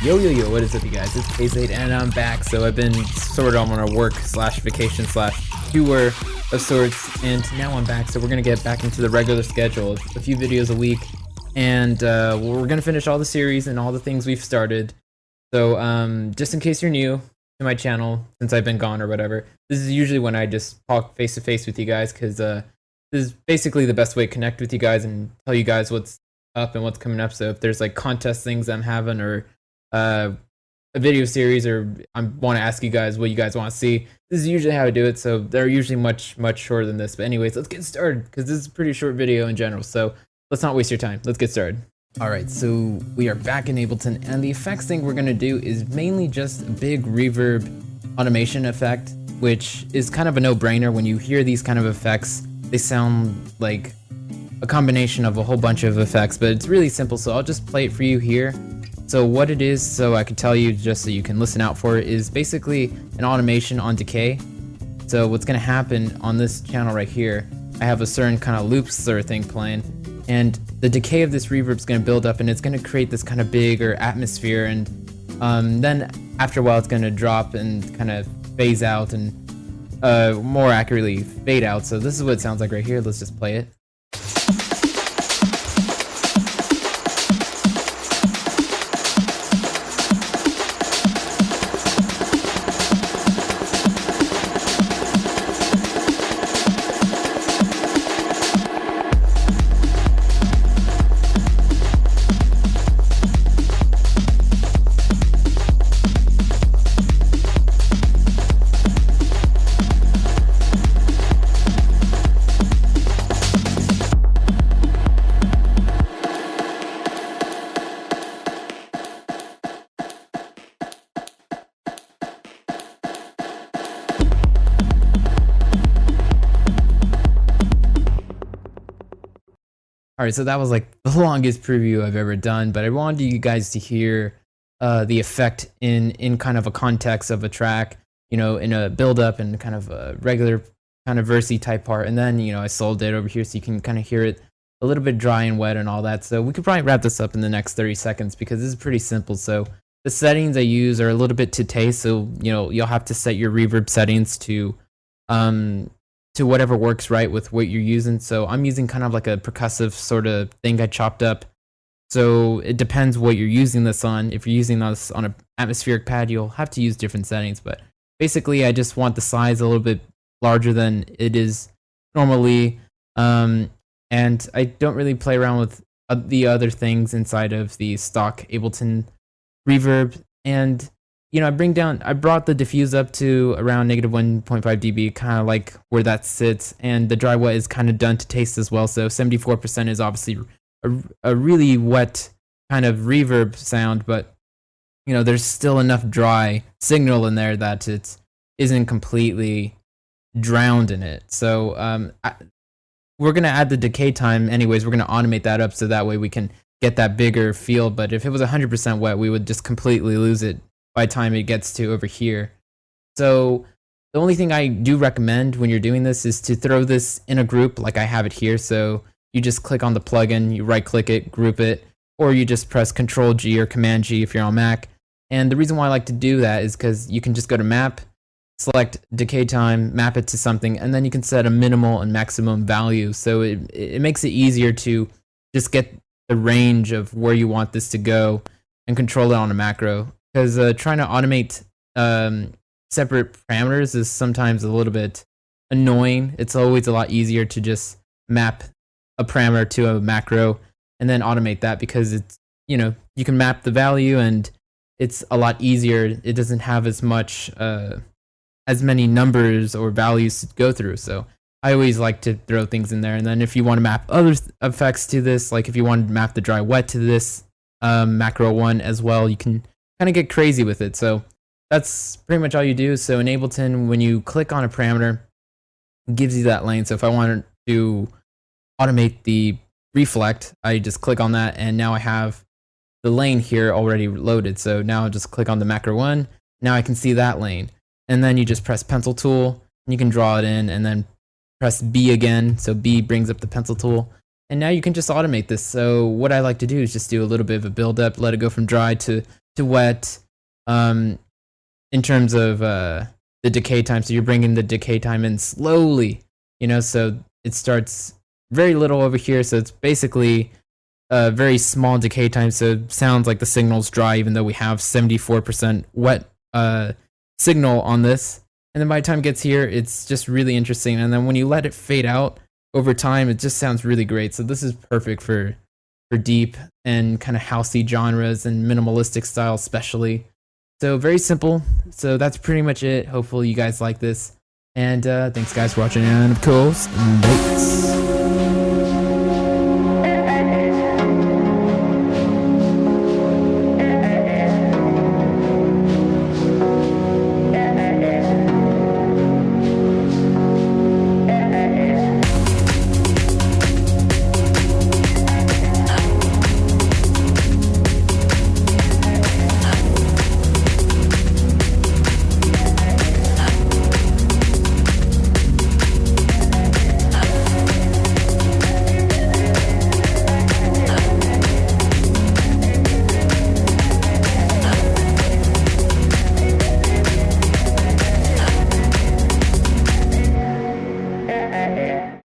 Yo, what is up you guys? It's K8 and I'm back. So I've been sort of on a work slash vacation slash tour of sorts, and now I'm back. So we're gonna get back into the regular schedule, a few videos a week, and we're gonna finish all the series and all the things we've started. So just in case you're new to my channel, since I've been gone or whatever, this is usually when I just talk face to face with you guys, because this is basically the best way to connect with you guys and tell you guys what's up and what's coming up. So if there's like contest things I'm having, or a video series, or I want to ask you guys what you guys want to see, this is usually how I do it. So they're usually much shorter than this, but anyways, let's get started, because this is a pretty short video in general, so let's not waste your time. Let's get started. Alright, so we are back in Ableton, and the effects thing we're gonna do is mainly just a big reverb automation effect, which is kind of a no-brainer. When you hear these kind of effects, they sound like a combination of a whole bunch of effects, but it's really simple, so I'll just play it for you here. So what it is, so I can tell you just so you can listen out for it, is basically an automation on Decay. So what's going to happen on this channel right here, I have a certain kind of loop slur thing playing, and the decay of this reverb is going to build up, and it's going to create this kind of bigger atmosphere, and then after a while it's going to drop and kind of phase out, and more accurately fade out. So this is what it sounds like right here. Let's just play it. Alright, so that was like the longest preview I've ever done, but I wanted you guys to hear the effect in kind of a context of a track, you know, in a build-up and kind of a regular kind of versey type part, and then, you know, I sold it over here so you can kind of hear it a little bit dry and wet and all that. So we could probably wrap this up in the next 30 seconds because this is pretty simple. So the settings I use are a little bit to taste, so, you know, you'll have to set your reverb settings to whatever works right with what you're using. So I'm using kind of like a percussive sort of thing I chopped up. So it depends what you're using this on. If you're using this on an atmospheric pad, you'll have to use different settings. But basically, I just want the size a little bit larger than it is normally. And I don't really play around with the other things inside of the stock Ableton reverb. And you know, I brought the diffuse up to around -1.5 dB, kind of like where that sits, and the dry wet is kind of done to taste as well. So 74% is obviously a really wet kind of reverb sound, but you know, there's still enough dry signal in there that it isn't completely drowned in it. So we're gonna add the decay time anyways. We're gonna automate that up so that way we can get that bigger feel. But if it was 100% wet, we would just completely lose it by the time it gets to over here. So the only thing I do recommend when you're doing this is to throw this in a group like I have it here. So you just click on the plugin, you right click it, group it, or you just press Control G or Command G if you're on Mac. And the reason why I like to do that is because you can just go to map, select decay time, map it to something, and then you can set a minimal and maximum value. So it makes it easier to just get the range of where you want this to go and control it on a macro. Because trying to automate separate parameters is sometimes a little bit annoying. It's always a lot easier to just map a parameter to a macro and then automate that, because it's, you know, you can map the value and it's a lot easier. It doesn't have as much as many numbers or values to go through. So I always like to throw things in there. And then if you want to map other effects to this, like if you want to map the dry wet to this macro one as well, you can kind of get crazy with it. So that's pretty much all you do. So in Ableton, when you click on a parameter, it gives you that lane. So if I wanted to automate the reflect, I just click on that, and now I have the lane here already loaded. So now I'll just click on the macro one. Now I can see that lane, and then you just press pencil tool and you can draw it in, and then press B again. So B brings up the pencil tool, and now you can just automate this. So what I like to do is just do a little bit of a build up, let it go from dry to to wet. In terms of the decay time, so you're bringing the decay time in slowly, so it starts very little over here, so it's basically a very small decay time, so it sounds like the signal's dry even though we have 74% wet signal on this. And then by the time it gets here, it's just really interesting, and then when you let it fade out over time, it just sounds really great. So this is perfect for deep and kind of housey genres and minimalistic style especially. So very simple. So that's pretty much it. Hopefully you guys like this. And thanks guys for watching, and of course, thanks.